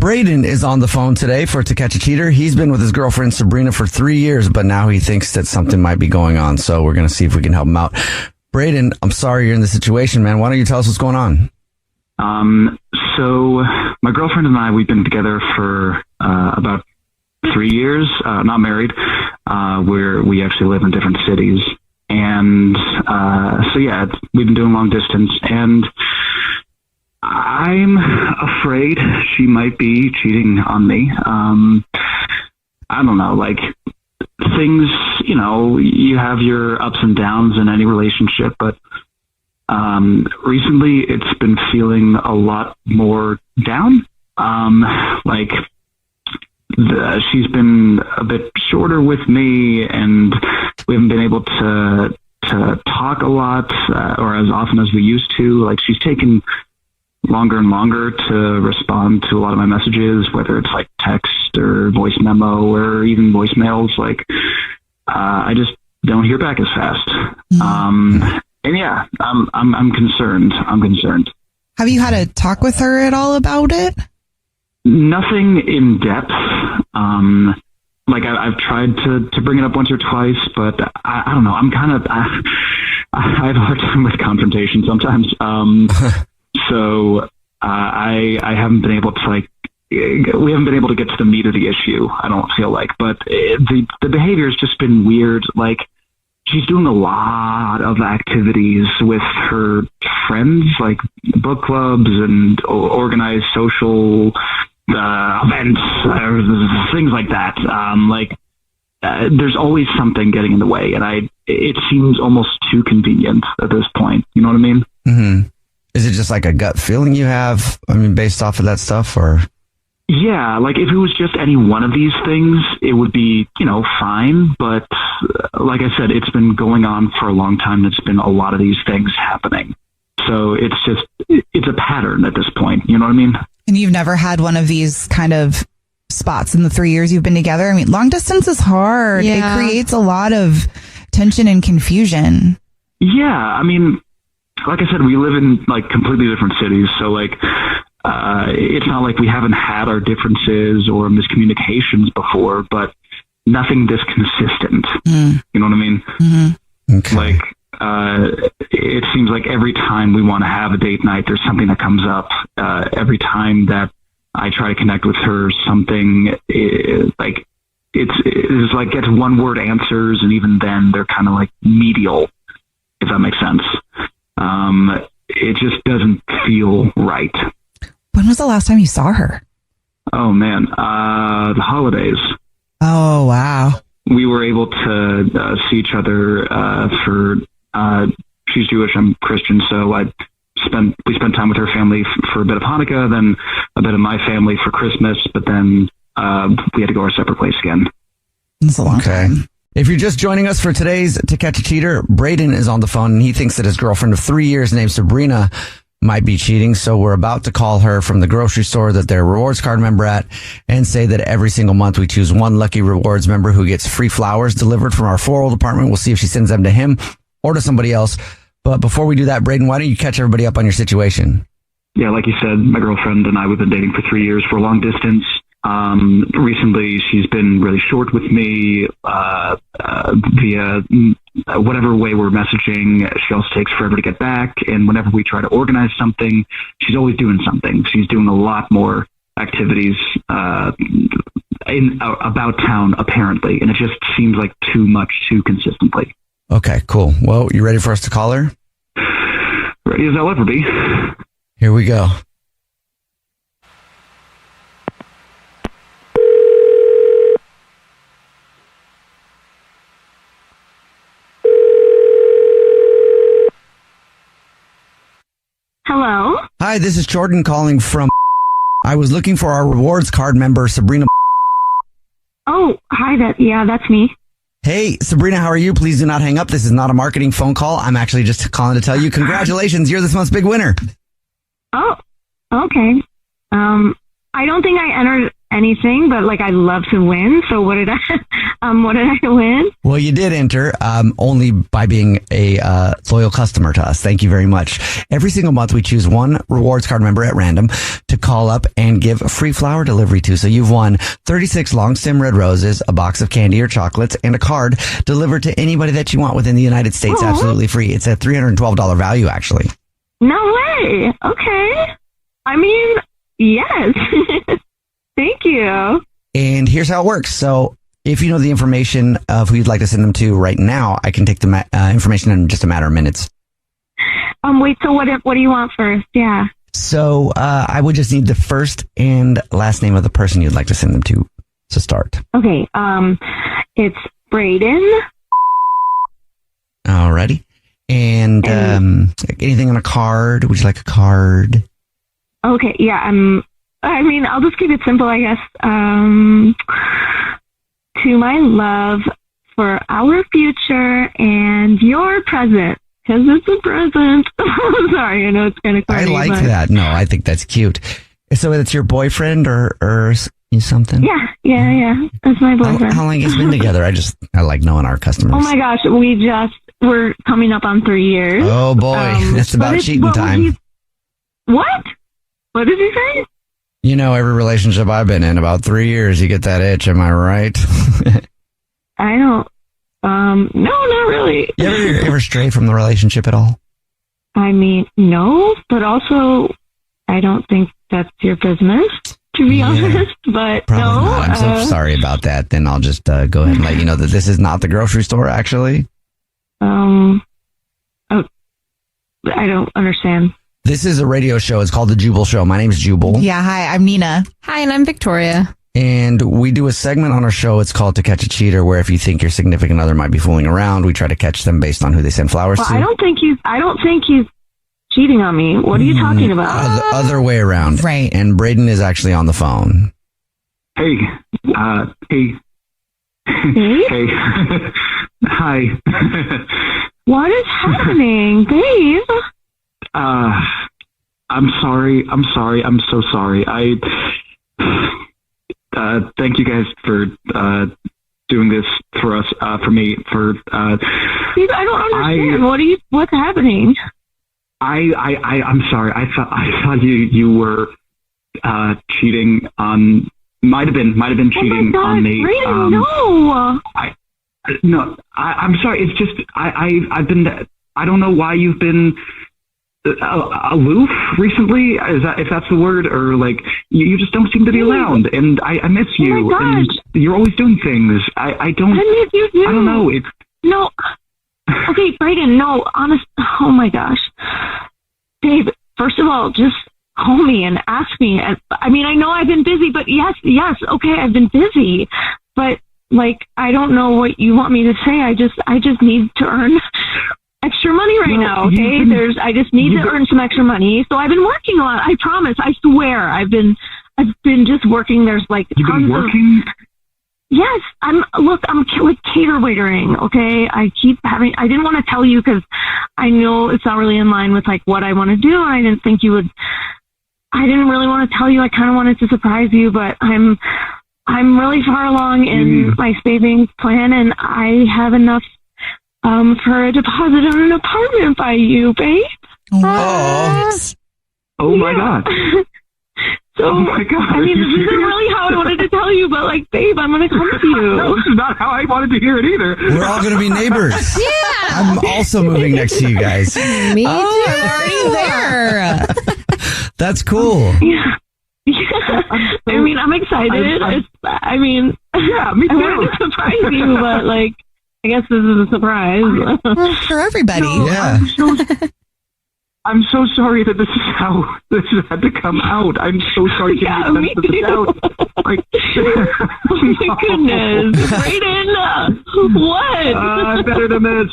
Brayden is on the phone today for To Catch a Cheater. He's been with his girlfriend Sabrina for 3 years, but now he thinks that something might be going on. So we're going to see if we can help him out. Brayden, I'm sorry you're in this situation, man. Why don't you tell us what's going on? So my girlfriend and I, we've been together for about 3 years, not married, where we actually live in different cities. And we've been doing long distance, and I'm afraid she might be cheating on me. I don't know, like things, you have your ups and downs in any relationship, but recently it's been feeling a lot more down. She's been a bit shorter with me, and we haven't been able to talk a lot or as often as we used to. Like, she's taken longer and longer to respond to a lot of my messages, whether it's like text or voice memo or even voicemails. Like, I just don't hear back as fast. And yeah, I'm concerned. Have you had a talk with her at all about it? Nothing in depth. I've tried to bring it up once or twice, but I don't know. I have a hard time with confrontation sometimes. So I haven't been able to we haven't been able to get to the meat of the issue. I don't feel like, but the behavior has just been weird. Like, she's doing a lot of activities with her friends, like book clubs and organized social events, things like that. There's always something getting in the way, and it seems almost too convenient at this point. You know what I mean? Mm-hmm. Is it just like a gut feeling you have? I mean, based off of that stuff, or? Yeah, like if it was just any one of these things, it would be, fine. But like I said, it's been going on for a long time. It's been a lot of these things happening. So it's a pattern at this point. You know what I mean? And you've never had one of these kind of spots in the 3 years you've been together? I mean, long distance is hard. Yeah. It creates a lot of tension and confusion. Yeah, I mean, like I said, we live in completely different cities. So it's not like we haven't had our differences or miscommunications before, but nothing this consistent. You know what I mean? Mm-hmm. Okay. It seems like every time we want to have a date night, there's something that comes up. Every time that I try to connect with her, something it's gets one word answers, and even then they're kind of medial, if that makes sense. It just doesn't feel right. When was the last time you saw her? Oh man, the holidays. Oh wow. We were able to see each other for. She's Jewish, I'm Christian, so we spent time with her family for a bit of Hanukkah, then a bit of my family for Christmas, but then we had to go our separate ways again. That's a long time. If you're just joining us for today's To Catch a Cheater, Brayden is on the phone, and he thinks that his girlfriend of 3 years named Sabrina might be cheating. So we're about to call her from the grocery store that they're a rewards card member at, and say that every single month we choose one lucky rewards member who gets free flowers delivered from our floral department. We'll see if she sends them to him or to somebody else. But before we do that, Brayden, why don't you catch everybody up on your situation? Yeah, like you said, my girlfriend and I, we've been dating for 3 years for long distance. Recently, she's been really short with me via whatever way we're messaging. She also takes forever to get back. And whenever we try to organize something, she's always doing something. She's doing a lot more activities about town, apparently. And it just seems like too much, too consistently. Okay, cool. Well, you ready for us to call her? Ready as I'll ever be. Here we go. Hello? Hi, this is Jordan calling from... I was looking for our rewards card member, Sabrina. Oh, hi, that's me. Hey, Sabrina, how are you? Please do not hang up. This is not a marketing phone call. I'm actually just calling to tell you, congratulations, you're this month's big winner. Oh, okay. I don't think I entered anything, but I'd love to win. So what did What did I win? Well, you did enter only by being a loyal customer to us. Thank you very much. Every single month, we choose one rewards card member at random to call up and give free flower delivery to. So you've won 36 long stem red roses, a box of candy or chocolates, and a card delivered to anybody that you want within the United States, absolutely free. It's a $312 value, actually. No way. Okay. I mean, yes. Thank you. And here's how it works. So if you know the information of who you'd like to send them to right now, I can take the information in just a matter of minutes. Wait, so what do you want first? Yeah. So I would just need the first and last name of the person you'd like to send them to start. Okay. It's Brayden. Alrighty. And anything on a card? Would you like a card? Okay, yeah. I'll just keep it simple, I guess. To my love for our future and your present, because it's a present. Sorry, I know it's kind of corny. I like that. No, I think that's cute. So it's your boyfriend or something? Yeah. That's my boyfriend. How long have you been together? I like knowing our customers. Oh my gosh, we're coming up on 3 years. Oh boy, that's about cheating time. What? What did he say? You know, every relationship I've been in, about 3 years, you get that itch. Am I right? I don't. No, not really. You ever stray from the relationship at all? I mean, no, but also, I don't think that's your business, to be honest. But probably no. Not. I'm so sorry about that. Then I'll just go ahead and let you know that this is not the grocery store, actually. I don't understand. This is a radio show. It's called The Jubal Show. My name is Jubal. Yeah, hi, I'm Nina. Hi, and I'm Victoria. And we do a segment on our show. It's called To Catch a Cheater, where if you think your significant other might be fooling around, we try to catch them based on who they send flowers to. I don't think he's cheating on me. What are you talking about? The other way around. Right. And Brayden is actually on the phone. Hey. Hey? Hey. Hi. What is happening, babe? I'm sorry. I'm so sorry. Thank you guys for doing this for us, for me, for Babe, I don't understand. What's happening? I'm sorry. I thought you were cheating on. Might have been cheating on me. Brayden, no. I'm sorry. It's just I've been. I don't know why you've been aloof recently. If that's the word, or like you just don't seem to be around, and I miss you. And you're always doing things. I don't. I miss you too. I don't know. It's no. Okay, Brayden. No, honest. Oh my gosh, babe. First of all, just call me and ask me. I mean, I know I've been busy, but yes, okay, I've been busy, but like, I don't know what you want me to say. I just need to earn extra money right now. Okay. I just need to earn some extra money. So I've been working a lot. I promise. I swear. I've been just working. There's like tons working? Yes. I'm like cater waitering. Okay. I didn't want to tell you because I know it's not really in line with like what I want to do. And I didn't think you would. I didn't really want to tell you. I kind of wanted to surprise you, but I'm really far along in my savings plan, and I have enough for a deposit on an apartment by you, babe. Oh my God. So, oh my God. I mean, this isn't really how I wanted to tell you, but like, babe, I'm going to come to you. No, this is not how I wanted to hear it either. We're all going to be neighbors. Yeah. I'm also moving next to you guys. Me too. I'm already there. That's cool. Yeah. I mean, I'm excited. Yeah, me too. I wanted to surprise you, but like, I guess this is a surprise. For everybody. No, Yeah. I'm so sorry that this is how this had to come out. I'm so sorry to Yeah, have me this too. out. Like, Oh my goodness. Brayden, what? Better than this.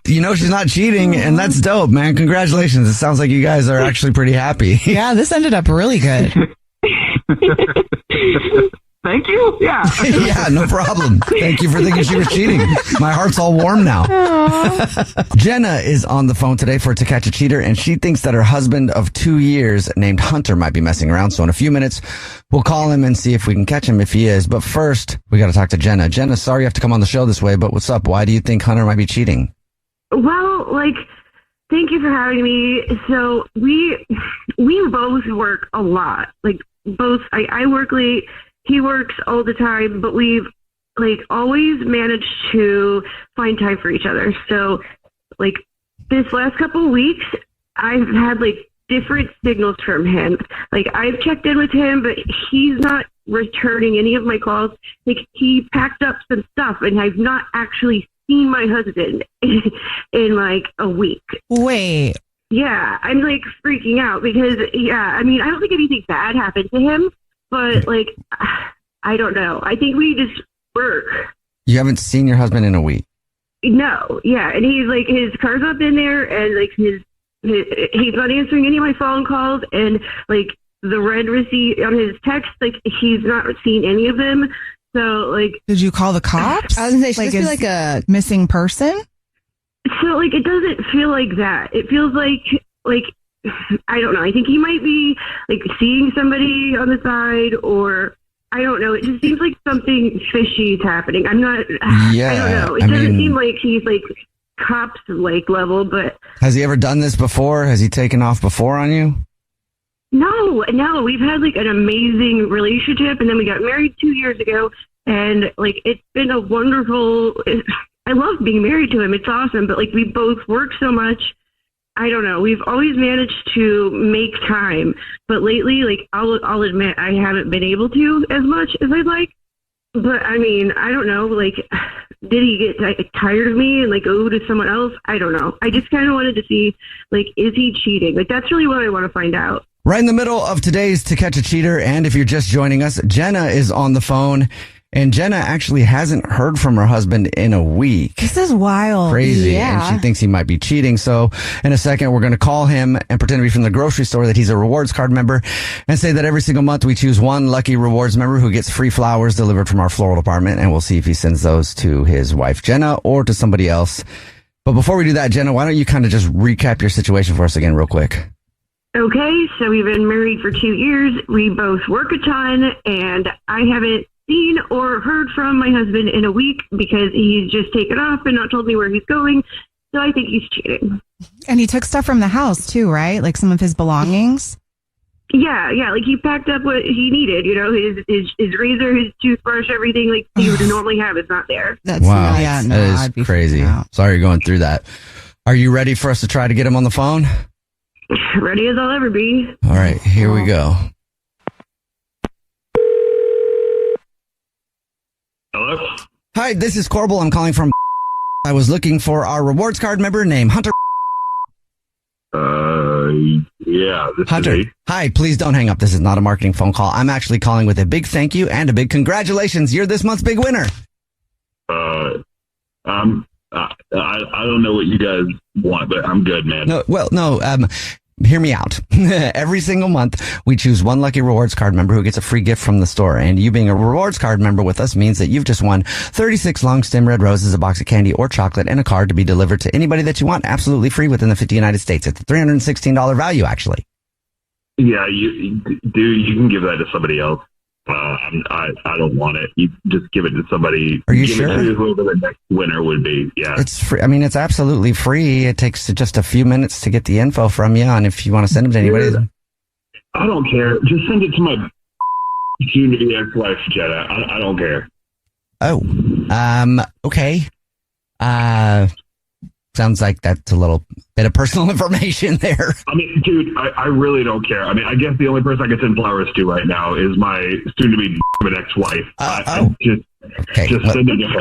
You know, she's not cheating, and that's dope, man. Congratulations. It sounds like you guys are actually pretty happy. Yeah, this ended up really good. Thank you. Yeah. Yeah, no problem. Thank you for thinking she was cheating. My heart's all warm now. Jenna is on the phone today for To Catch a Cheater, and she thinks that her husband of 2 years named Hunter might be messing around. So in a few minutes, we'll call him and see if we can catch him if he is. But first, we got to talk to Jenna. Jenna, sorry you have to come on the show this way, but what's up? Why do you think Hunter might be cheating? Well, thank you for having me. So we both work a lot. I work late. He works all the time, but we've always managed to find time for each other. So this last couple of weeks, I've had different signals from him. I've checked in with him, but he's not returning any of my calls. He packed up some stuff, and I've not actually seen my husband in a week. Wait. Yeah, I'm freaking out because I don't think anything bad happened to him. But, I don't know. I think we just work. You haven't seen your husband in a week? No, yeah. And he's, his car's not been there, and, he's not answering any of my phone calls, and, the red receipt on his text, he's not seen any of them. So, Did you call the cops? I was going to say, should this be a missing person? So, it doesn't feel like that. It feels like I don't know. I think he might be seeing somebody on the side, or I don't know. It just seems like something fishy is happening. I'm not. Yeah, I don't know. It doesn't seem like he's cops level, but has he ever done this before? Has he taken off before on you? No. We've had an amazing relationship, and then we got married 2 years ago, and it's been a wonderful. I love being married to him. It's awesome, but we both work so much. I don't know. We've always managed to make time, but lately, I'll admit I haven't been able to as much as I'd like. But I don't know. Did he get tired of me and go to someone else? I don't know. I just kind of wanted to see, is he cheating? That's really what I want to find out. Right in the middle of today's To Catch a Cheater, and if you're just joining us, Jenna is on the phone. And Jenna actually hasn't heard from her husband in a week. This is wild. Crazy. Yeah. And she thinks he might be cheating. So in a second, we're going to call him and pretend to be from the grocery store that he's a rewards card member and say that every single month we choose one lucky rewards member who gets free flowers delivered from our floral department. And we'll see if he sends those to his wife, Jenna, or to somebody else. But before we do that, Jenna, why don't you kind of just recap your situation for us again real quick? Okay. So we've been married for 2 years. We both work a ton, and I haven't seen or heard from my husband in a week because he's just taken off and not told me where he's going. So I think he's cheating. And he took stuff from the house too, right? Some of his belongings? Yeah. He packed up what he needed, his razor, his toothbrush, everything he would normally have is not there. That's wow. Yeah, no, that I'd be is crazy. Sorry you're going through that. Are you ready for us to try to get him on the phone? Ready as I'll ever be. All right, here we go. Hello? Hi, this is Corbel. I'm calling from. I was looking for our rewards card member named Hunter. Yeah. This Hunter. Is Hi, please don't hang up. This is not a marketing phone call. I'm actually calling with a big thank you and a big congratulations. You're this month's big winner. I don't know what you guys want, but I'm good, man. No. Hear me out. Every single month, we choose one lucky rewards card member who gets a free gift from the store. And you being a rewards card member with us means that you've just won 36 long stem red roses, a box of candy or chocolate, and a card to be delivered to anybody that you want absolutely free within the 50 United States. It's a $316 value, actually. Yeah, you can give that to somebody else. I don't want it. You just give it to somebody. Are you give sure? It to whoever the next winner would be. Yeah, it's free. It's absolutely free. It takes just a few minutes to get the info from you, and if you want to send them to anybody, I don't care. Just send it to my soon-to-be ex-wife, Jenna. I don't care. Oh, okay. Sounds like that's a little bit of personal information there. Dude, I really don't care. I guess the only person I can send flowers to right now is my soon-to-be ex-wife. Just send it to her.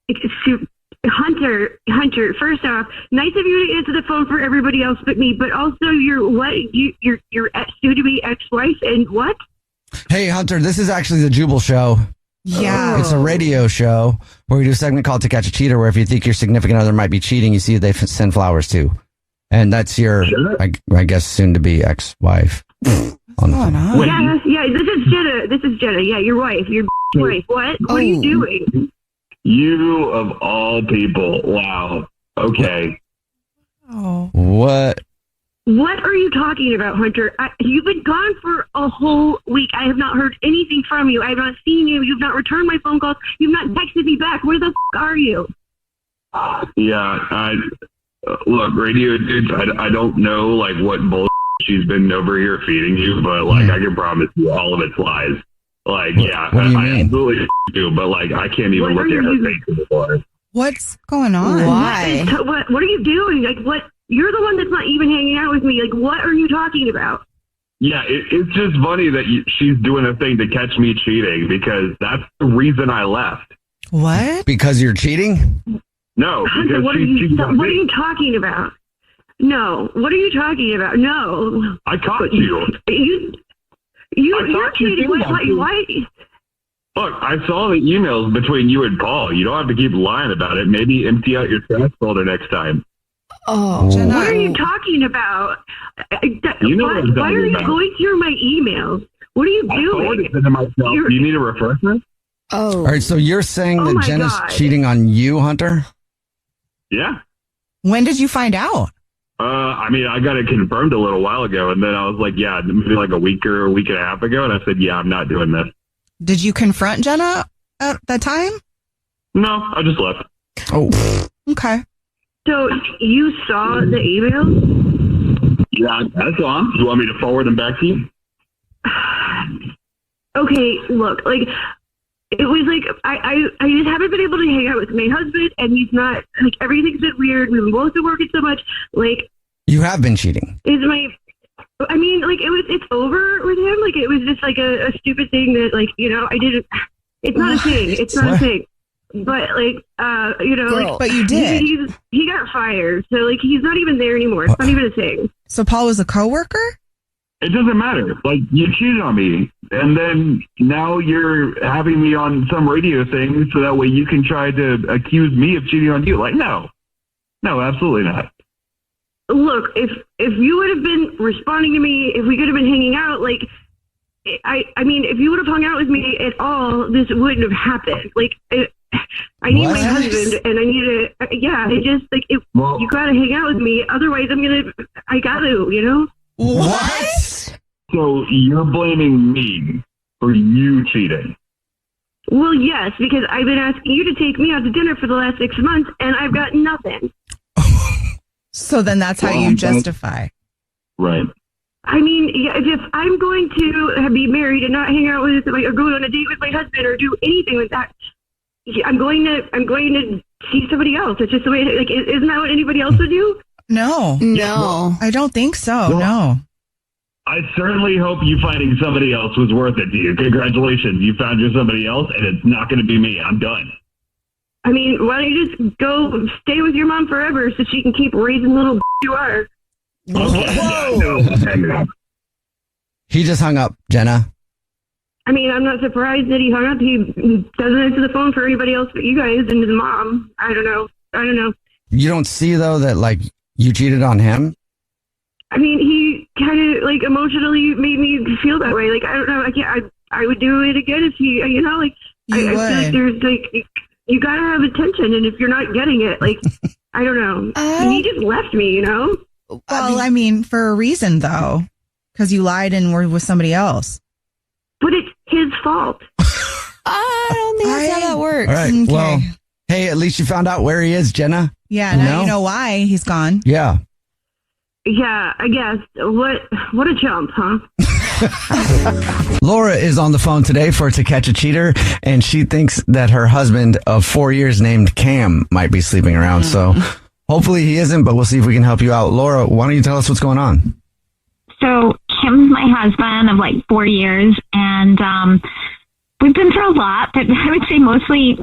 Excuse me, Hunter. First off, nice of you to answer the phone for everybody else but me. But also, your soon-to-be ex-wife and what? Hey, Hunter, this is actually the Jubal show. Yeah. It's a radio show where we do a segment called To Catch a Cheater, where if you think your significant other might be cheating, you see who they send flowers to. And that's your, I guess, soon-to-be ex-wife. on the phone. Yeah, this is Jenna. Yeah, your wife. Your wife. What? What are you doing? You of all people. Wow. Okay. Oh. What? What are you talking about, Hunter? You've been gone for a whole week. I have not heard anything from you. I have not seen you. You've not returned my phone calls. You've not texted me back. Where the are you? Yeah, look, radio dudes, I don't know, like, what bullshit she's been over here feeding you, but, like, I can promise you all of it's lies. Like, what do you I mean? absolutely do, but, like, I can't even look at her face anymore. What's going on? Why? What are you doing? Like, what? You're the one that's not even hanging out with me. Like, what are you talking about? Yeah, it's just funny that she's doing a thing to catch me cheating, because that's the reason I left. What? Because you're cheating? No, Hunter, because what are you talking about? No, what are you talking about? No. I caught you. You're cheating. Why? Look, I saw the emails between you and Paul. You don't have to keep lying about it. Maybe empty out your trash folder next time. Oh, Jenna. What are you talking about? You know what I'm why are you talking about. going through my emails? What are you I doing? forwarded it to myself. Do you need a refresher? oh. All right, so you're saying Oh that my Jenna's God. cheating on you, Hunter? Yeah. When did you find out? I mean, I got it confirmed a little while ago, and then I was like, yeah, maybe like a week or a week and a half ago, and I said, yeah, I'm not doing this. Did you confront Jenna at that time? No, I just left. Oh, Okay. So you saw the emails? Yeah, that's on. You want me to forward them back to you? Okay, look, like, it was like, I just haven't been able to hang out with my husband, and he's not, like, everything's been weird. We've both been working so much. Like, you have been cheating. I mean, like, it's over with him. Like, it was just like a stupid thing that, like, it's not a thing. It's not a thing. But, like, like, But you did. he got fired. So, like, he's not even there anymore. It's not even a thing. So Paul was a coworker? It doesn't matter. Like, you cheated on me, and then now you're having me on some radio thing so that way you can try to accuse me of cheating on you. Like, no, absolutely not. Look, if you would have been responding to me, if we could have been hanging out, like, I mean, if you would have hung out with me at all, this wouldn't have happened. Like, I need my husband, and I need to, it just, like, you gotta hang out with me, otherwise I gotta. What? So you're blaming me for you cheating? Well, yes, because I've been asking you to take me out to dinner for the last 6 months, and I've got nothing. So then that's how you justify. Right. I mean, yeah, if I'm going to be married and not hang out with, like, or go on a date with my husband or do anything like that, I'm going to see somebody else. It's just the way. Like, isn't that what anybody else would do? No. I don't think so. No. I certainly hope you finding somebody else was worth it to you. Congratulations. You found you somebody else, and it's not going to be me. I'm done. I mean, why don't you just go stay with your mom forever so she can keep raising little you are? Okay. Whoa. He just hung up, Jenna. I mean, I'm not surprised that he hung up. He doesn't answer the phone for anybody else but you guys and his mom. I don't know. You don't see, though, that, like, you cheated on him? I mean, he kind of, like, emotionally made me feel that way. Like, I don't know. I would do it again if he, like, I feel like there's, like, you gotta have attention, and if you're not getting it, like, I don't know. And he just left me, Well, I mean, for a reason, though, because you lied and were with somebody else. But it's his fault. I don't think that's how that works. All right. Okay. Well, hey, at least you found out where he is, Jenna. Yeah, now you know why he's gone. Yeah. Yeah, I guess. What a jump, huh? Laura is on the phone today for To Catch a Cheater, and she thinks that her husband of 4 years named Cam might be sleeping around. So hopefully he isn't, but we'll see if we can help you out. Laura, why don't you tell us what's going on? So Kim's my husband of like 4 years, and we've been through a lot, but I would say mostly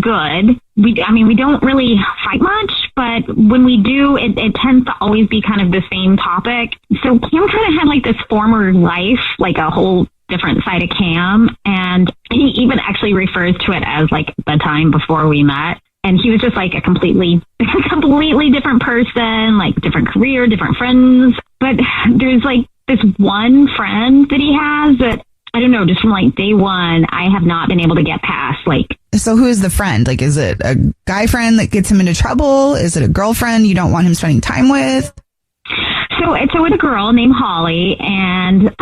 good. We don't really fight much, but when we do, it tends to always be kind of the same topic. So Kim kind of had like this former life, like a whole different side of Cam, and he even actually refers to it as like the time before we met. And he was just like a completely different person, like different career, different friends. but there's like this one friend that he has that, I don't know, just from like day one, I have not been able to get past. Like, so who is the friend? Like, is it a guy friend that gets him into trouble? Is it a girlfriend you don't want him spending time with? So it's with a girl named Holly, and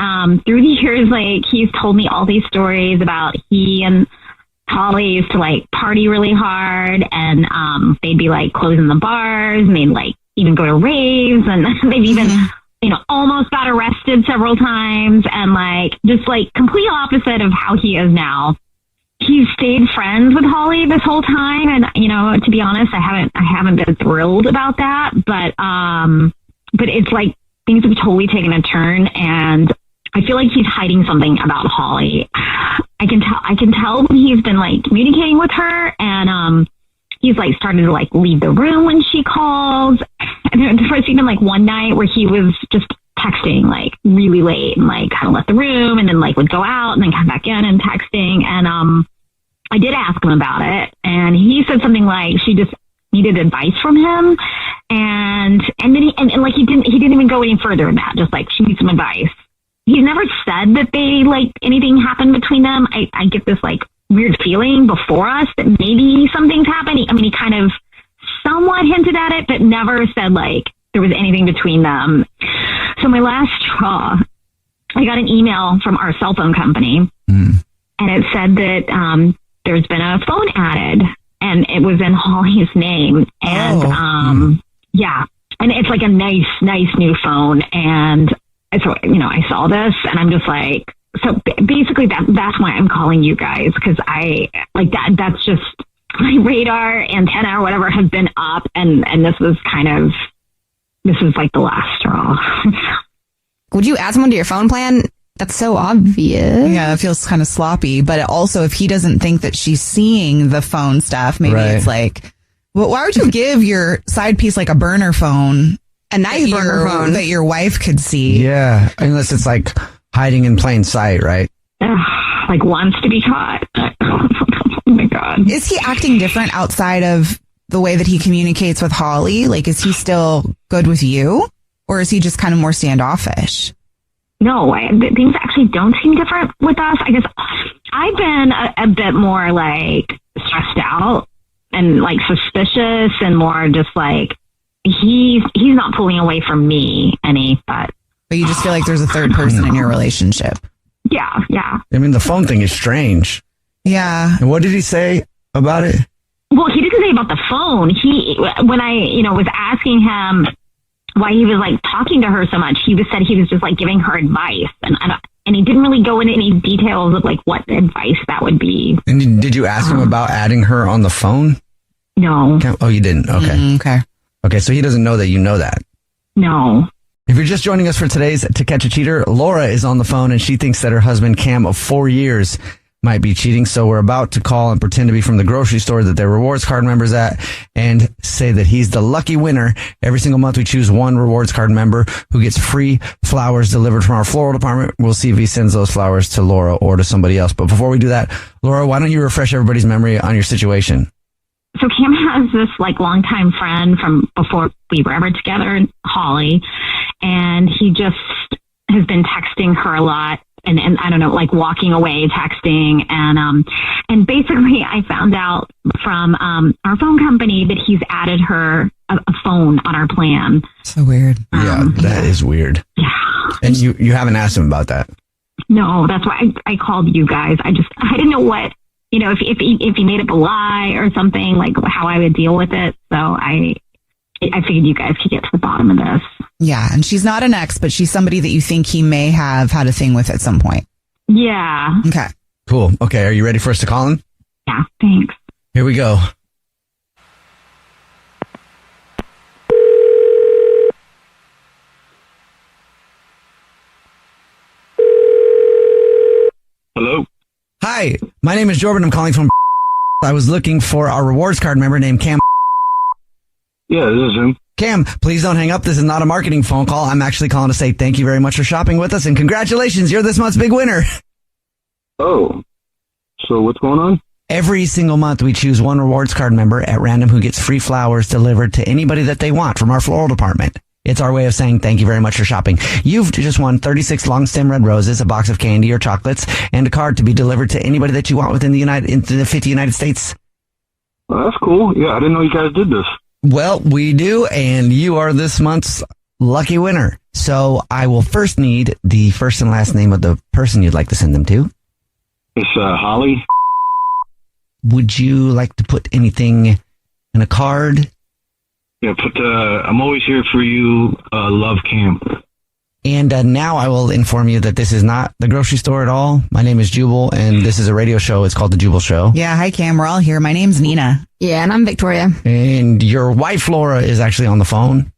through the years, like, he's told me all these stories about he and Holly used to like party really hard, and they'd be like closing the bars, and they'd like even go to raves, and they've even almost got arrested several times, and like just like complete opposite of how he is now. He's stayed friends with Holly this whole time, and to be honest, I haven't been thrilled about that, but it's like things have totally taken a turn, and I feel like he's hiding something about Holly. I can tell when he's been like communicating with her, and he's like started to like leave the room when she calls. And there was even like one night where he was just texting like really late and like kind of left the room and then like would go out and then come back in and texting. And I did ask him about it, and he said something like she just needed advice from him, and then he didn't even go any further than that. Just like she needs some advice. He's never said that they like anything happened between them. I get this like weird feeling before us that maybe something's happened. I mean, he kind of somewhat hinted at it, but never said like there was anything between them. So my last straw, I got an email from our cell phone company, and it said that there's been a phone added, and it was in Holly's name. And yeah, and it's like a nice new phone. And so, I saw this, and I'm just like, so basically that's why I'm calling you guys, because I like that. That's just my radar antenna or whatever has been up, and this was like the last straw. Would you add someone to your phone plan? That's so obvious. Yeah, it feels kind of sloppy. But also, if he doesn't think that she's seeing the phone stuff, maybe it's like, well, why would you give your side piece like a burner phone? A nice burner phone that your wife could see. Yeah, unless it's like hiding in plain sight, right? Like wants to be caught. Oh my God. Is he acting different outside of the way that he communicates with Holly? Like, is he still good with you? Or is he just kind of more standoffish? No, things actually don't seem different with us. I guess I've been a bit more like stressed out and like suspicious and more just like he's not pulling away from me any, but you just feel like there's a third person in your relationship. Yeah. I mean, the phone thing is strange. Yeah. And what did he say about it? Well, he didn't say about the phone. When I, was asking him why he was like talking to her so much, he said he was just like giving her advice, and he didn't really go into any details of like what advice that would be. And did you ask him about adding her on the phone? No. Oh, you didn't. Okay. Okay. So he doesn't know that you know that. No. If you're just joining us for today's To Catch a Cheater, Laura is on the phone, and she thinks that her husband Cam of 4 years might be cheating. So we're about to call and pretend to be from the grocery store that their rewards card member's at, and say that he's the lucky winner. Every single month we choose one rewards card member who gets free flowers delivered from our floral department. We'll see if he sends those flowers to Laura or to somebody else. But before we do that, Laura, why don't you refresh everybody's memory on your situation? So Cam has this like longtime friend from before we were ever together, Holly, and he just has been texting her a lot. And I don't know, like walking away, texting. And basically I found out from our phone company that he's added her a phone on our plan. So weird. Yeah, that is weird. Yeah. And you haven't asked him about that? No, that's why I called you guys. I didn't know what, if he made up a lie or something, like how I would deal with it. So I figured you guys could get to the bottom of this. Yeah, and she's not an ex, but she's somebody that you think he may have had a thing with at some point. Yeah. Okay. Cool. Okay, are you ready for us to call him? Yeah, thanks. Here we go. Hello? Hi, my name is Jordan. I'm calling from I was looking for our rewards card member named Cam. Yeah, this is him. Cam, please don't hang up. This is not a marketing phone call. I'm actually calling to say thank you very much for shopping with us, and congratulations, you're this month's big winner. Oh, so what's going on? Every single month, we choose one rewards card member at random who gets free flowers delivered to anybody that they want from our floral department. It's our way of saying thank you very much for shopping. You've just won 36 long stem red roses, a box of candy or chocolates, and a card to be delivered to anybody that you want within the 50 United States. Well, that's cool. Yeah, I didn't know you guys did this. Well, we do, and you are this month's lucky winner. So I will first need the first and last name of the person you'd like to send them to. It's Holly. Would you like to put anything in a card? Yeah, I'm always here for you, love Cam. And now I will inform you that this is not the grocery store at all. My name is Jubal, and this is a radio show. It's called The Jubal Show. Yeah, hi, Cam. We're all here. My name's Nina. Yeah, and I'm Victoria. And your wife, Laura, is actually on the phone.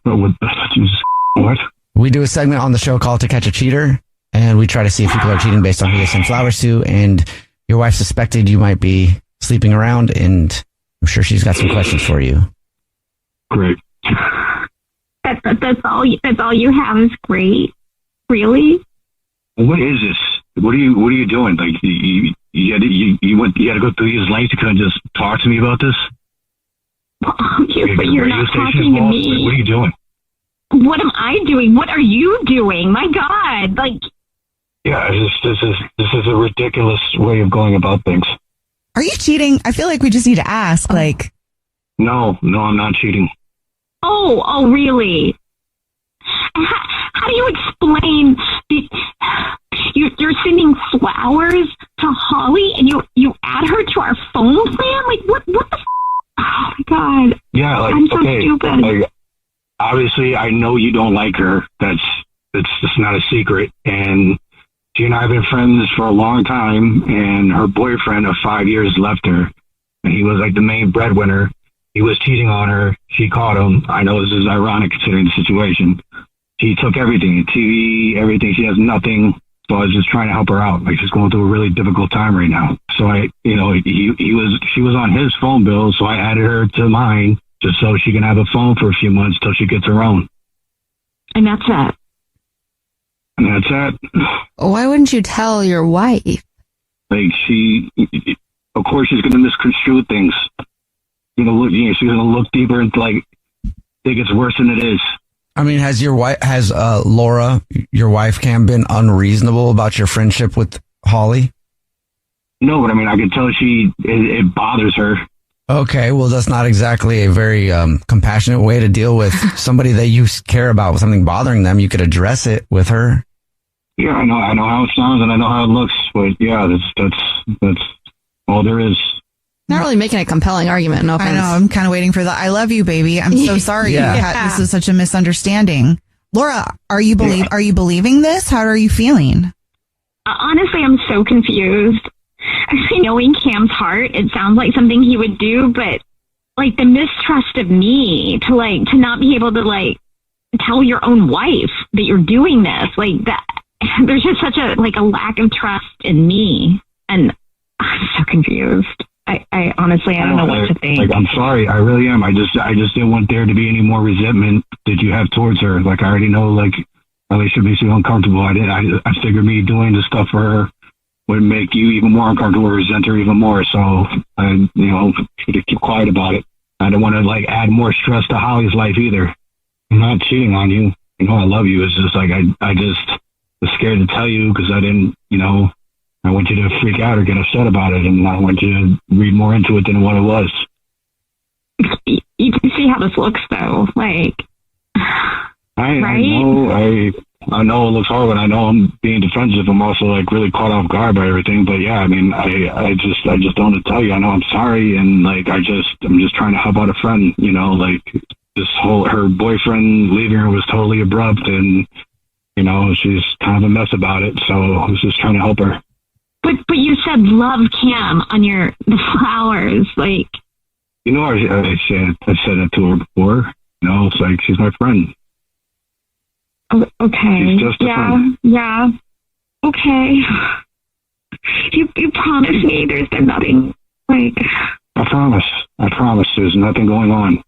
What? We do a segment on the show called To Catch a Cheater, and we try to see if people are cheating based on who they send flowers to. And your wife suspected you might be sleeping around, and I'm sure she's got some questions for you. Great. That's all you have is great. Really? What is this? What are you doing? Like you had to go through these lengths to kind of just talk to me about this? But you're not talking to me. What are you doing? What am I doing? What are you doing? My God! Like. Yeah, this is a ridiculous way of going about things. Are you cheating? I feel like we just need to ask. Like. No, I'm not cheating. Oh, really? How do you explain you're sending flowers to Holly and you add her to our phone plan? Like, what the oh, my God. Yeah, like, I'm so okay, stupid. like, obviously, I know you don't like her. It's just not a secret. And she and I have been friends for a long time, and her boyfriend of 5 years left her. And he was like the main breadwinner. He was cheating on her. She caught him. I know this is ironic considering the situation. He took everything, TV, everything. She has nothing. So I was just trying to help her out. Like, she's going through a really difficult time right now. So she was on his phone bill. So I added her to mine just so she can have a phone for a few months till she gets her own. And that's it. And that's it. Why wouldn't you tell your wife? Like, of course she's going to misconstrue things. She's going to look deeper and think it's worse than it is. I mean, has Laura, your wife, Cam, been unreasonable about your friendship with Holly? No, but I mean, I can tell it bothers her. Okay, well, that's not exactly a very compassionate way to deal with somebody that you care about with something bothering them. You could address it with her. Yeah, I know how it sounds and I know how it looks, but yeah, that's all there is. Not really making a compelling argument, no offense. I know, I'm kind of waiting for the I love you, baby. I'm so sorry. Yeah. This is such a misunderstanding. Laura, are you believing this? How are you feeling? Honestly, I'm so confused. Actually, knowing Cam's heart, it sounds like something he would do, but like the mistrust of me to not be able to tell your own wife that you're doing this, like that. There's just such a lack of trust in me, and I'm so confused. I honestly, I don't know what to think. I'm sorry, I really am. I just didn't want there to be any more resentment that you have towards her. Like, I already know, really should be so uncomfortable. I figured me doing this stuff for her would make you even more uncomfortable, resent her even more. So I, should keep quiet about it. I don't want to add more stress to Holly's life either. I'm not cheating on you. I love you. It's just I just was scared to tell you because I didn't, I want you to freak out or get upset about it, and I want you to read more into it than what it was. You can see how this looks, though. I know it looks horrible, and I know I'm being defensive. I'm also really caught off guard by everything. But yeah, I mean, I just don't want to tell you. I know I'm sorry, and I'm just trying to help out a friend. Her boyfriend leaving her was totally abrupt, and she's kind of a mess about it. So I was just trying to help her. But you said love Cam on the flowers, I said that to her before. It's she's my friend. Okay. She's just a friend. Yeah. Okay. You promised me there's been nothing I promise there's nothing going on.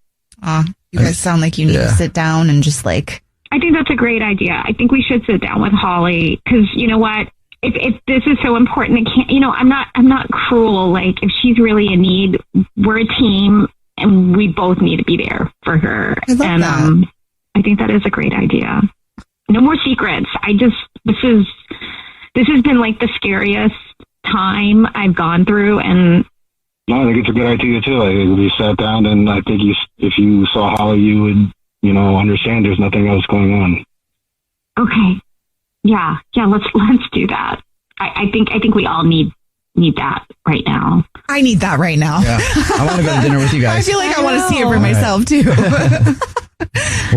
You guys sound like you need to sit down and just I think that's a great idea. I think we should sit down with Holly because you know what? If this is so important, I'm not cruel. If she's really in need, we're a team, and we both need to be there for her. I love that. I think that is a great idea. No more secrets. This has been like the scariest time I've gone through, and No, I think it's a good idea too. I think if you sat down, and I think if you saw Holly, you would, understand there's nothing else going on. okay. Yeah, let's do that. I think we all need that right now. I need that right now. Yeah. I want to go to dinner with you guys. I feel like I want to see it for myself too.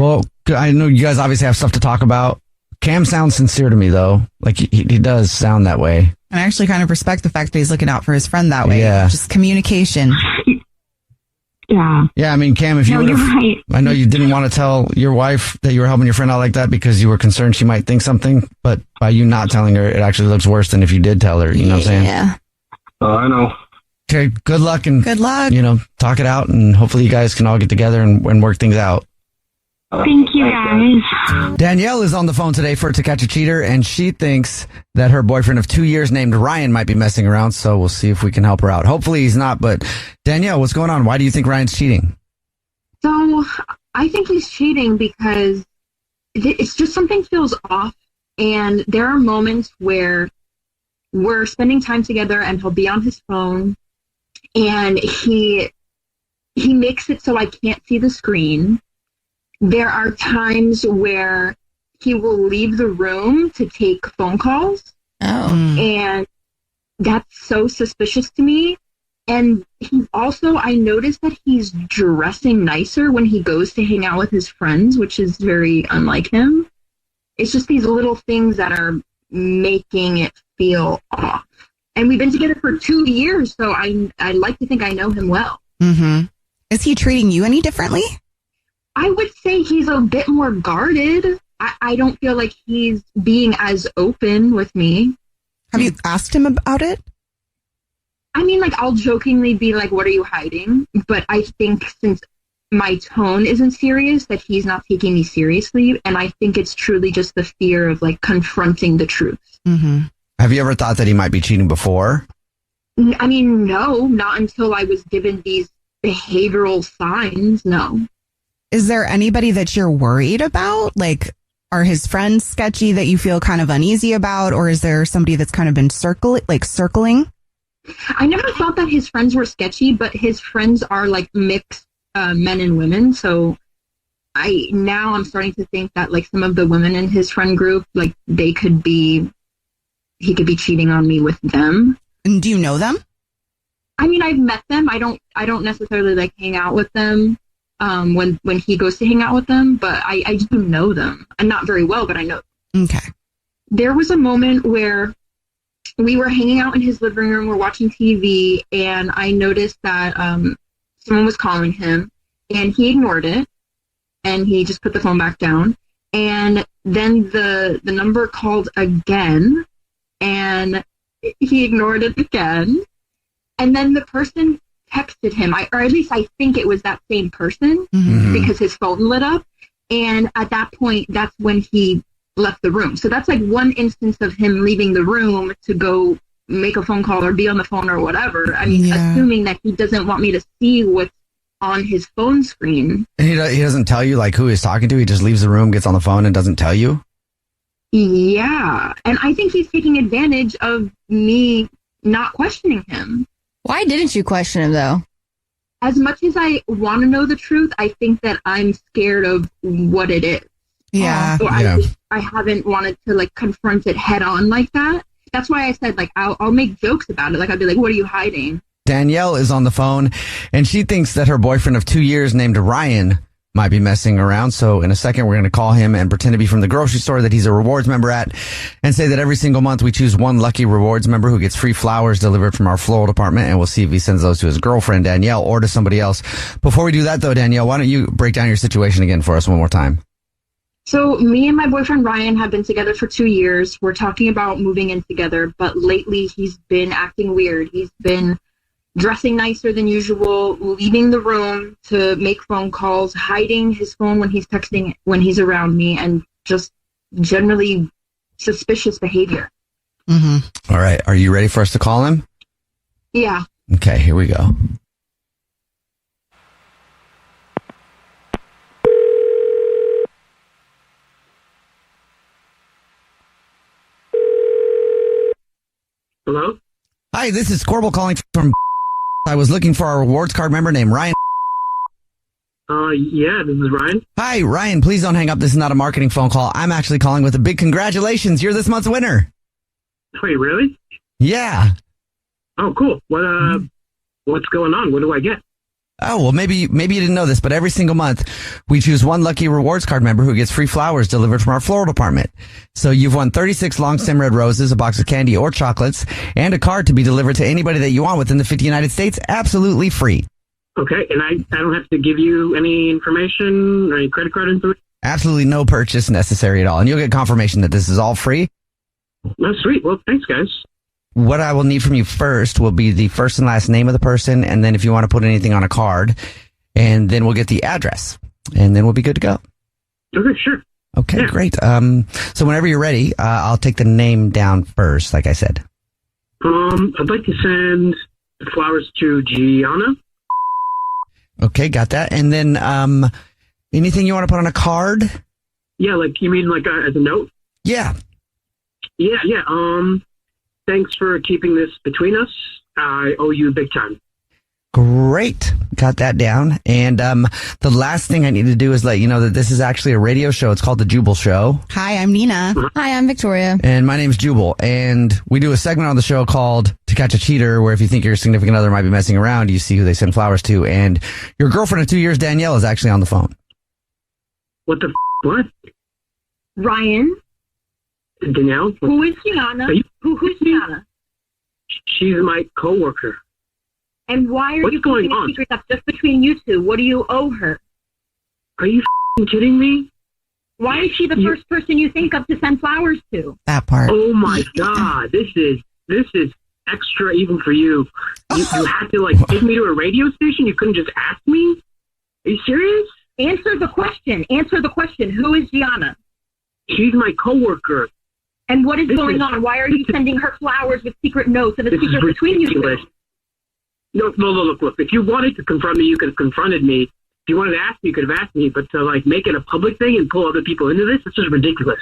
Well, I know you guys obviously have stuff to talk about. Cam sounds sincere to me, though. Like, he does sound that way. And I actually kind of respect the fact that he's looking out for his friend that way. Yeah. Just communication. Yeah. Yeah, I mean, Cam, if you you're right. I know you didn't want to tell your wife that you were helping your friend out like that because you were concerned she might think something, but by you not telling her, it actually looks worse than if you did tell her. You know what I'm saying? Yeah. I know. Okay, good luck. And, Good luck. talk it out, and hopefully you guys can all get together and work things out. Thank you, guys. Danielle is on the phone today for To Catch a Cheater, and she thinks that her boyfriend of 2 years named Ryan might be messing around, so we'll see if we can help her out. Hopefully he's not, but Danielle, what's going on? Why do you think Ryan's cheating? So I think he's cheating because it's just something feels off, and there are moments where we're spending time together and he'll be on his phone, and he makes it so I can't see the screen. There are times where he will leave the room to take phone calls. Oh. And that's so suspicious to me. And he's also, I noticed that he's dressing nicer when he goes to hang out with his friends, which is very unlike him. It's just these little things that are making it feel off. And we've been together for 2 years, so I like to think I know him well. Mm-hmm. Is he treating you any differently? I would say he's a bit more guarded. I don't feel like he's being as open with me. Have you asked him about it? I mean, like, I'll jokingly be like, what are you hiding? But I think since my tone isn't serious, that he's not taking me seriously. And I think it's truly just the fear of, like, confronting the truth. Mm-hmm. Have you ever thought that he might be cheating before? I mean, no, not until I was given these behavioral signs, no. Is there anybody that you're worried about? Like, are his friends sketchy that you feel kind of uneasy about? Or is there somebody that's kind of been circling? I never thought that his friends were sketchy, but his friends are like mixed men and women. So I'm starting to think that like some of the women in his friend group, like he could be cheating on me with them. And do you know them? I mean, I've met them. I don't necessarily like hang out with them when he goes to hang out with them, but I do know them. And not very well, but I know them. Okay. There was a moment where we were hanging out in his living room, we're watching TV, and I noticed that someone was calling him, and he ignored it, and he just put the phone back down. And then the number called again, and he ignored it again. And then the person texted him, or at least I think it was that same person, because his phone lit up. And at that point, that's when he left the room. So that's like one instance of him leaving the room to go make a phone call or be on the phone or whatever. I mean, assuming that he doesn't want me to see what's on his phone screen. And he doesn't tell you like who he's talking to? He just leaves the room, gets on the phone, and doesn't tell you? Yeah. And I think he's taking advantage of me not questioning him. Why didn't you question him, though? As much as I want to know the truth, I think that I'm scared of what it is. Yeah. So I haven't wanted to like confront it head on like that. That's why I said like I'll make jokes about it. Like I'll be like, what are you hiding? Danielle is on the phone, and she thinks that her boyfriend of 2 years named Ryan might be messing around. So in a second, we're going to call him and pretend to be from the grocery store that he's a rewards member at, and say that every single month we choose one lucky rewards member who gets free flowers delivered from our floral department, and we'll see if he sends those to his girlfriend, Danielle, or to somebody else. Before we do that, though, Danielle, why don't you break down your situation again for us one more time? So me and my boyfriend Ryan have been together for 2 years. We're talking about moving in together, but lately he's been acting weird. He's been dressing nicer than usual, leaving the room to make phone calls, hiding his phone when he's texting, when he's around me, and just generally suspicious behavior. All right. Are you ready for us to call him? Yeah. Okay, here we go. Hello? Hi, this is Corbel calling from. I was looking for our rewards card member named Ryan. Yeah, this is Ryan. Hi, Ryan. Please don't hang up. This is not a marketing phone call. I'm actually calling with a big congratulations. You're this month's winner. Wait, really? Yeah. Oh, cool. What's going on? What do I get? Oh, well, maybe you didn't know this, but every single month we choose one lucky rewards card member who gets free flowers delivered from our floral department. So you've won 36 long stem red roses, a box of candy or chocolates, and a card to be delivered to anybody that you want within the 50 United States, absolutely free. Okay, and I don't have to give you any information or any credit card information? Absolutely no purchase necessary at all. And you'll get confirmation that this is all free. Oh, sweet. Well, thanks, guys. What I will need from you first will be the first and last name of the person, and then if you want to put anything on a card, and then we'll get the address, and then we'll be good to go. Okay, sure. Okay, Yeah. great. So whenever you're ready, I'll take the name down first, like I said. I'd like to send the flowers to Gianna. Okay, got that. And then anything you want to put on a card? Yeah, like, you mean like as a note? Yeah. Yeah. Thanks for keeping this between us. I owe you big time. Great. Got that down. And the last thing I need to do is let you know that this is actually a radio show. It's called The Jubal Show. Hi, I'm Nina. Hi, I'm Victoria. And my name's Jubal. And we do a segment on the show called To Catch a Cheater, where if you think your significant other might be messing around, you see who they send flowers to. And your girlfriend of 2 years, Danielle, is actually on the phone. What the what? Ryan, Danielle? who is Gianna? Who's Gianna? She's my coworker. And why are What's you going keeping a on? secret that's just between you two? What do you owe her? Are you kidding me? Why is she the first person you think of to send flowers to? That part. Oh my God, this is extra even for you. You had to like take me to a radio station. You couldn't just ask me. Are you serious? Answer the question. Answer the question. Who is Gianna? She's my coworker. And what is This going is- on? Why are you sending her flowers with secret notes and a This is secret between you ridiculous. two? No, look. If you wanted to confront me, you could have confronted me. If you wanted to ask me, you could have asked me. But to like make it a public thing and pull other people into this is ridiculous.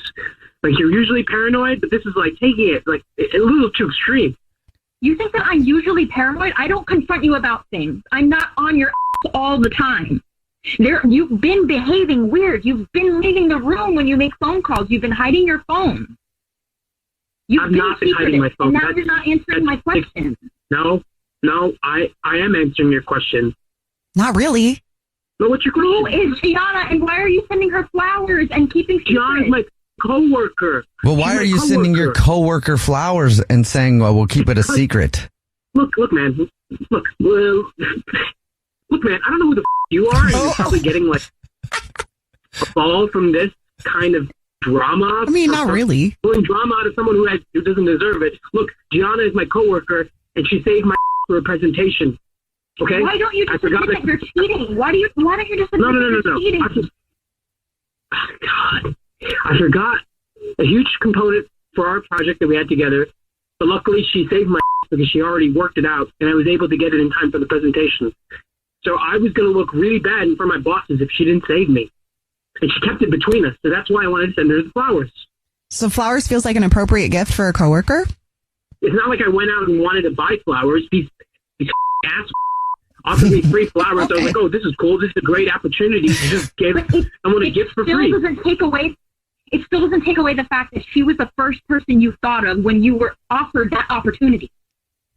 Like, you're usually paranoid, but this is like taking it like a little too extreme. You think that I'm usually paranoid? I don't confront you about things. I'm not on your ass all the time. You've been behaving weird. You've been leaving the room when you make phone calls. You've been hiding your phone. I've not been hiding my phone. And now you're not answering my question. No, I am answering your question. Not really. No, what's your Who question? is Gianna, and why are you sending her flowers and keeping Gianna's secrets? my coworker. Well, why She's are my you sending your coworker flowers and saying, well, we'll keep it a secret? Look, man. Look, man. I don't know who the you are, and you're probably getting like a ball from this kind of drama. I mean, not really. Pulling drama out of someone who doesn't deserve it. Look, Gianna is my coworker, and she saved my for a presentation. Okay. Why don't you just admit that you're cheating? Why don't you just admit that you're cheating? God, I forgot a huge component for our project that we had together. But luckily, she saved my because she already worked it out, and I was able to get it in time for the presentation. So I was going to look really bad in front of my bosses if she didn't save me. And she kept it between us. So that's why I wanted to send her the flowers. So flowers feels like an appropriate gift for a coworker? It's not like I went out and wanted to buy flowers. These ass offered me free flowers. Okay. I was like, oh, this is cool. This is a great opportunity to just give someone a gift for free. It still doesn't take away the fact that she was the first person you thought of when you were offered that opportunity.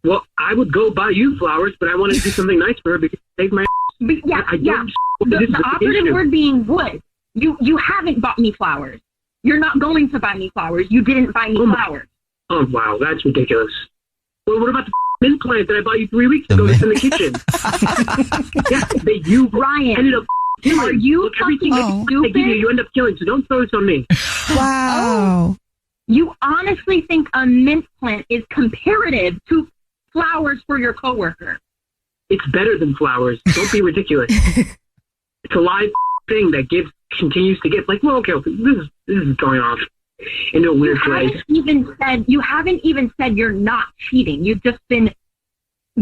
Well, I would go buy you flowers, but I wanted to do something nice for her because she saved my But the operative word being would. You haven't bought me flowers. You're not going to buy me flowers. You didn't buy me flowers. Oh, wow, that's ridiculous. Well, what about the implant that I bought you 3 weeks ago that's in the kitchen? That you, Ryan, ended up killing. are you Look, everything fucking they give you, stupid? you end up killing, so don't throw this on me. Wow. You honestly think a mint plant is comparative to flowers for your coworker? It's better than flowers. Don't be ridiculous. It's a live thing that continues to give. Like, well, okay, this is going off in a weird way. You haven't even said you're not cheating. You've just been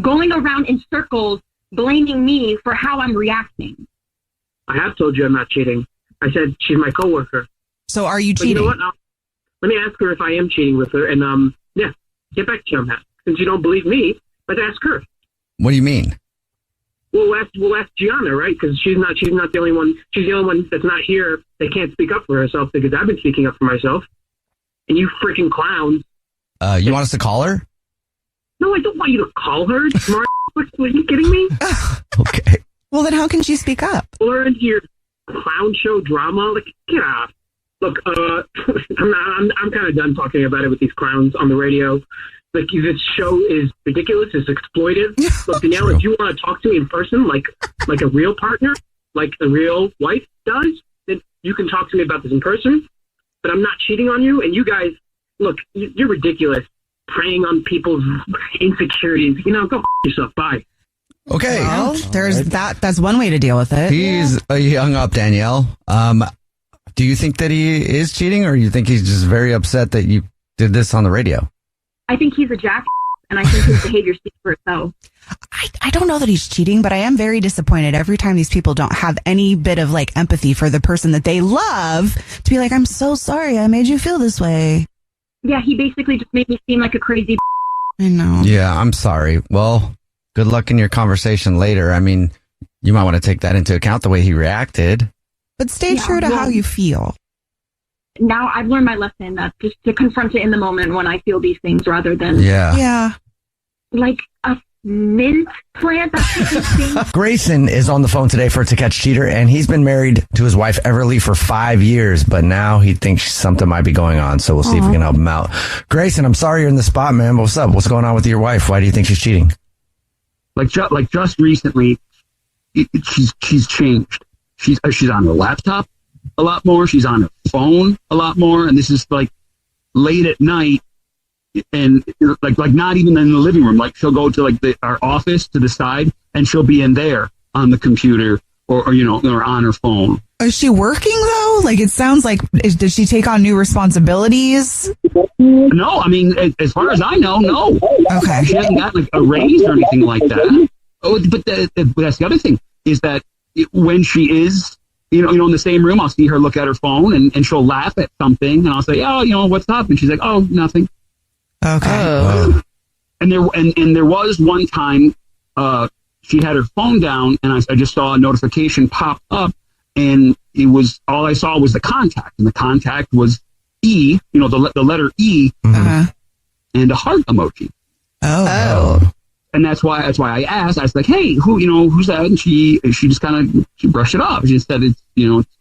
going around in circles blaming me for how I'm reacting. I have told you I'm not cheating. I said she's my coworker. So are you But cheating? you know what? Let me ask her if I am cheating with her, and yeah, get back to you on that. since you don't believe me, let's ask her. What do you mean? We'll ask Gianna, right? Because she's not the only one. She's the only one that's not here that can't speak up for herself, because I've been speaking up for myself. And you freaking clowns. You want us to call her? No, I don't want you to call her. Smart. Are you kidding me? Okay. Well, then how can she speak up? Pull into your clown show drama. Like, get off. Look, I'm kind of done talking about it with these clowns on the radio. Like, this show is ridiculous. It's exploitive. Look, Danielle, if you want to talk to me in person, like a real partner, like a real wife does, then you can talk to me about this in person. But I'm not cheating on you. And you guys, look, you're ridiculous. Preying on people's insecurities. You know, go f*** yourself. Bye. Okay. Well, there's that. That's one way to deal with it. He hung up, Danielle. Do you think that he is cheating, or you think he's just very upset that you did this on the radio? I think he's a jack, and I think his behavior speaks for itself. I don't know that he's cheating, but I am very disappointed every time these people don't have any bit of like empathy for the person that they love to be like, I'm so sorry I made you feel this way. Yeah, he basically just made me seem like a crazy. I know. Yeah, I'm sorry. Well, good luck in your conversation later. I mean, you might want to take that into account, the way he reacted. But stay true to how you feel. Now I've learned my lesson, just to confront it in the moment when I feel these things, rather than like a mint plant. That's Grayson is on the phone today for To Catch a Cheater, and he's been married to his wife Everly for 5 years, but now he thinks something might be going on, so we'll see if we can help him out. Grayson, I'm sorry you're in the spot, man. What's up? What's going on with your wife? Why do you think she's cheating? Like just recently, she's changed. She's on her laptop a lot more. She's on her phone a lot more, and this is like late at night, and like not even in the living room. Like, she'll go to like our office to the side, and she'll be in there on the computer or on her phone. Is she working though? Like, it sounds like, does she take on new responsibilities? No, I mean, as far as I know, no. Okay. She hasn't got like a raise or anything like that. Oh, but that's the other thing, is that when she is, in the same room, I'll see her look at her phone and she'll laugh at something, and I'll say, oh, what's up? And she's like, oh, nothing. Okay. And there was one time, she had her phone down, and I just saw a notification pop up, and it was, all I saw was the contact, and the contact was E, the letter E, and a heart emoji. Oh. And that's why I asked. I was like, "Hey, who's that?" And she just kind of brushed it off. She said it's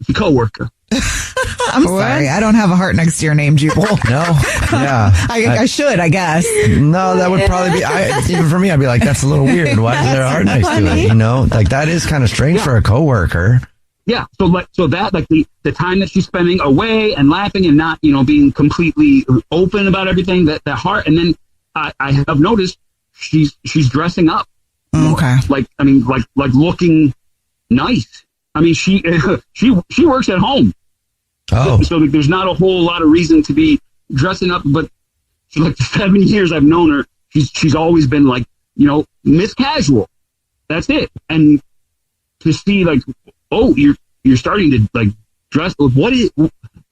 a coworker. I'm sorry, I don't have a heart next to your name, Jubal. No, yeah, I should, I guess. No, that would probably be. Even for me, I'd be like, that's a little weird. Why is there a heart next to it? Like, that is kind of strange for a coworker. Yeah, so that like the time that she's spending away and laughing and not being completely open about everything, that heart, and then I have noticed. She's dressing up. Okay. Like looking nice. I mean, she works at home. Oh. So there's not a whole lot of reason to be dressing up, but for like the 7 years I've known her, she's always been like, Miss Casual. That's it. And to see like, oh, you're starting to like dress. What is?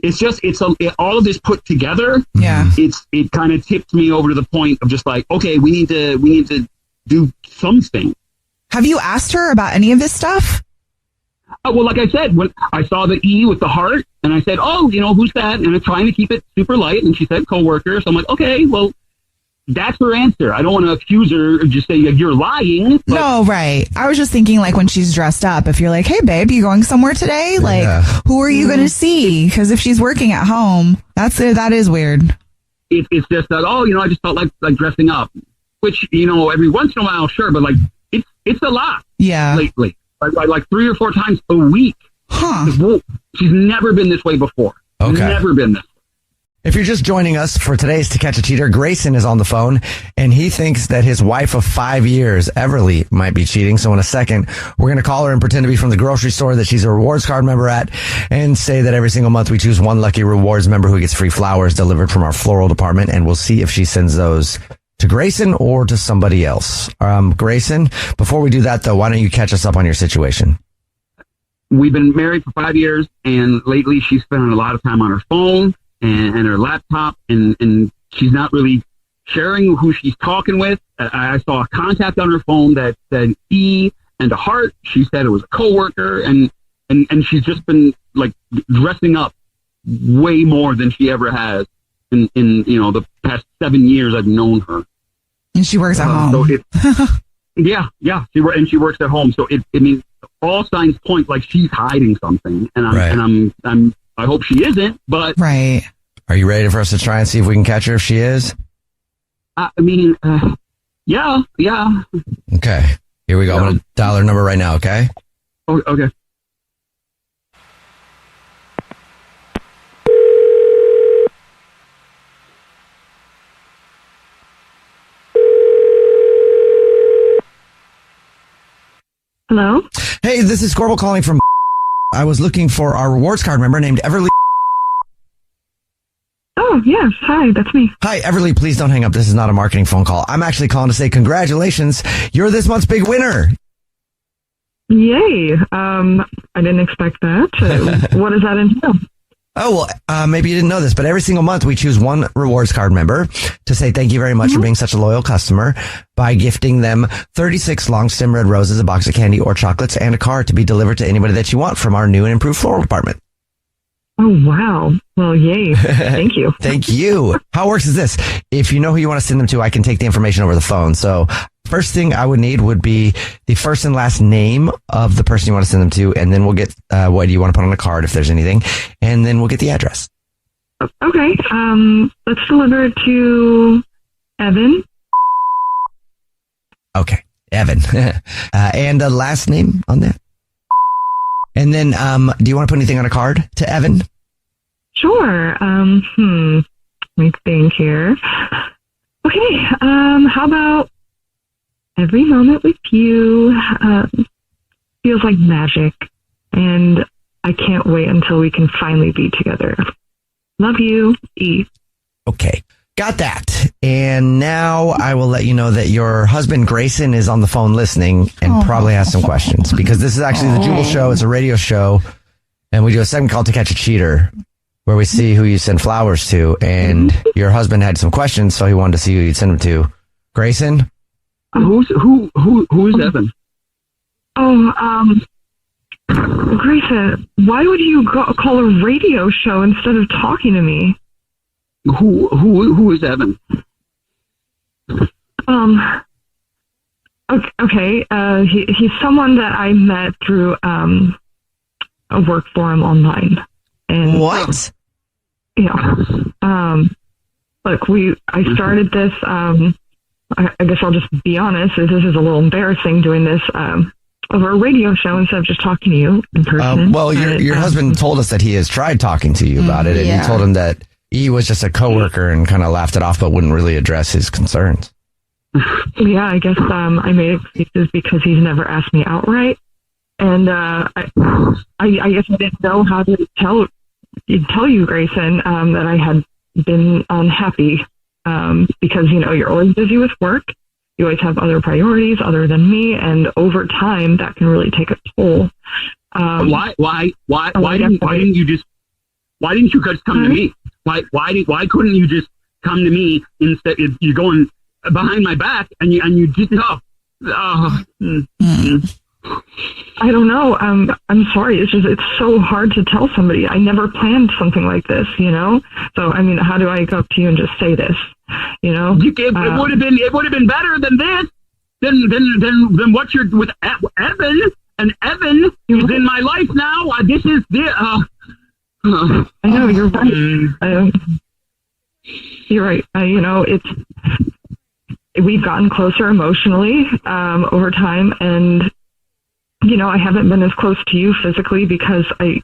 It's all of this put together. Yeah. It kind of tipped me over to the point of just like, okay, we need to do something. Have you asked her about any of this stuff? Well, like I said, when I saw the E with the heart, and I said, oh, who's that? And I'm trying to keep it super light, and she said coworker. So I'm like, okay, well, that's her answer. I don't want to accuse her or just say you're lying. But no, right. I was just thinking, like, when she's dressed up, if you're like, hey, babe, you going somewhere today? Like, who are you going to see? Because if she's working at home, that is weird. It's just that, I just felt like dressing up, which, every once in a while, sure, but like, it's a lot. Yeah. Lately. Like 3 or 4 times a week. Huh. She's never been this way before. Okay. Never been this way. If you're just joining us for today's To Catch a Cheater, Grayson is on the phone, and he thinks that his wife of 5 years, Everly, might be cheating. So in a second, we're going to call her and pretend to be from the grocery store that she's a rewards card member at, and say that every single month we choose one lucky rewards member who gets free flowers delivered from our floral department, and we'll see if she sends those to Grayson or to somebody else. Grayson, before we do that, though, why don't you catch us up on your situation? We've been married for 5 years, and lately she's spending a lot of time on her phone and her laptop, and she's sharing who she's talking with. I saw a contact on her phone that said E and a heart. She said it was a coworker, and she's just been like dressing up way more than she ever has in the past 7 years I've known her. And she works at home. So she works at home. So it means all signs point like she's hiding something, and I hope she isn't. But right. Are you ready for us to try and see if we can catch her if she is? Yeah. Okay, here we go. I'm gonna dial her number right now. Okay. Oh, okay. Hello? Hey, this is Corbel calling from. I was looking for our rewards card member named Everly. Oh, yes. Hi, that's me. Hi, Everly. Please don't hang up. This is not a marketing phone call. I'm actually calling to say congratulations. You're this month's big winner. Yay. I didn't expect that. What does that entail? Oh, well, maybe you didn't know this, but every single month we choose one rewards card member to say thank you very much for being such a loyal customer by gifting them 36 long stem red roses, a box of candy or chocolates, and a card to be delivered to anybody that you want from our new and improved floral department. Oh, wow. Well, yay. Thank you. Thank you. How it works is this. If you know who you want to send them to, I can take the information over the phone. So first thing I would need would be the first and last name of the person you want to send them to, and then we'll get what you want to put on the card if there's anything, and then we'll get the address. Okay. Let's deliver it to Evan. Okay. Evan. And the last name on that. And then, do you want to put anything on a card to Evan? Sure. Let me think here. Okay. How about every moment with you feels like magic, and I can't wait until we can finally be together. Love you, E. Okay. Got that. And now I will let you know that your husband, Grayson, is on the phone listening and probably has some questions, because this is actually the Jubal show. It's a radio show, and we do a segment called To Catch a Cheater, where we see who you send flowers to. And your husband had some questions, so he wanted to see who you'd send them to. Grayson? Who is Evan? Grayson, why would you call a radio show instead of talking to me? Who is Evan? Okay. He's someone that I met through a work forum online. And what? Yeah. Look, I started this. I guess I'll just be honest. This is a little embarrassing doing this over a radio show instead of just talking to you in person. Well, your husband told us that he has tried talking to you about it, and you told him that he was just a coworker and kind of laughed it off, but wouldn't really address his concerns. Yeah, I guess I made excuses because he's never asked me outright, and I guess I didn't know how to tell you, Grayson, that I had been unhappy because you're always busy with work. You always have other priorities other than me, and over time that can really take a toll. Why didn't you just come to me? Why couldn't you just come to me instead? If you're going behind my back and you did I don't know. I'm sorry. It's so hard to tell somebody. I never planned something like this, So how do I go up to you and just say this? It would have been better than this. Than what you're with Evan, and Evan is in my life now. This is the. I know you're right. You're right. We've gotten closer emotionally over time, and I haven't been as close to you physically because I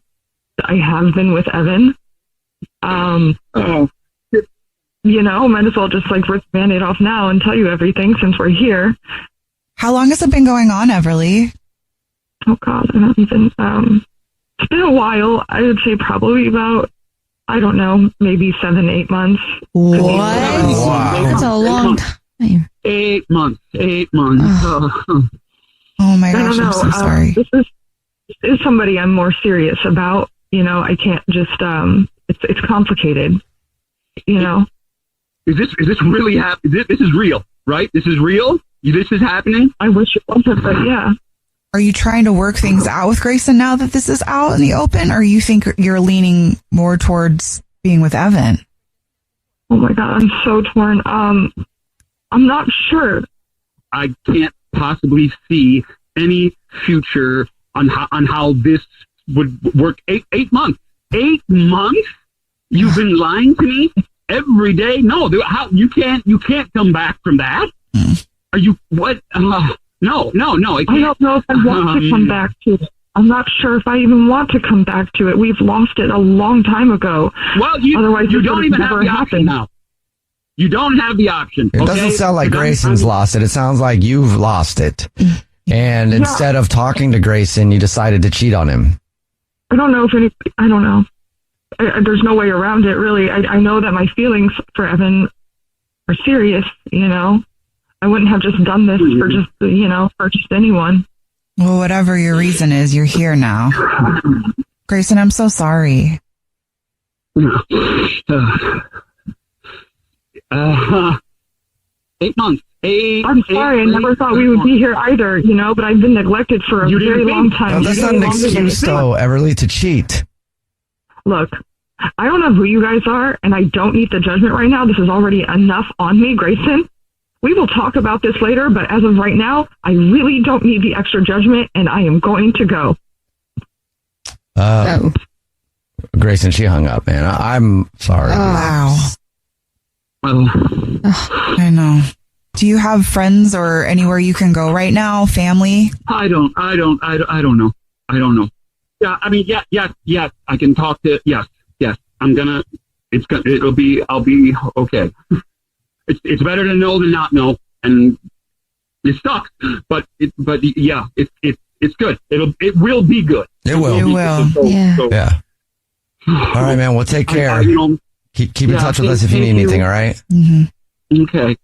have been with Evan. Might as well just rip the Band-Aid off now and tell you everything since we're here. How long has it been going on, Everly? Oh God, I don't even. It's been a while. I would say probably about, I don't know, maybe 7-8 months. What? Wow. That's a long time. 8 months. 8 months. Oh my gosh, I'm so sorry. This is somebody I'm more serious about. I can't just, it's complicated, Is this really happening? This is real, right? This is real? This is happening? I wish it wasn't, but yeah. Are you trying to work things out with Grayson now that this is out in the open, or you think you're leaning more towards being with Evan? Oh my God, I'm so torn. I'm not sure. I can't possibly see any future on how this would work. 8 months. 8 months? You've been lying to me every day? No, how you can't come back from that? Are you what? No. I don't know if I want to come back to it. I'm not sure if I even want to come back to it. We've lost it a long time ago. Well, otherwise you don't even have the option now. You don't have the option. It doesn't sound like Grayson's lost it. It sounds like you've lost it. And instead of talking to Grayson, you decided to cheat on him. I don't know. There's no way around it, really. I know that my feelings for Evan are serious, I wouldn't have just done this for just anyone. Well, whatever your reason is, you're here now. Grayson, I'm so sorry. 8 months. I'm sorry. I never thought we would be here either, but I've been neglected for a very long time. No, that's not an excuse, though, Everly, to cheat. Look, I don't know who you guys are, and I don't need the judgment right now. This is already enough on me, Grayson. We will talk about this later, but as of right now, I really don't need the extra judgment, and I am going to go. Grayson, she hung up, man. I'm sorry. Wow. I know. Do you have friends or anywhere you can go right now? Family? I don't know. I don't know. Yeah, I mean, yeah. I can talk to. Yes. I'll be okay. It's better to know than not know, and it sucks. But yeah, it's good. It will be good. It will. Yeah. All right, man. Well, take care. Keep in touch with us if you need anything. All right. Mm-hmm. Okay.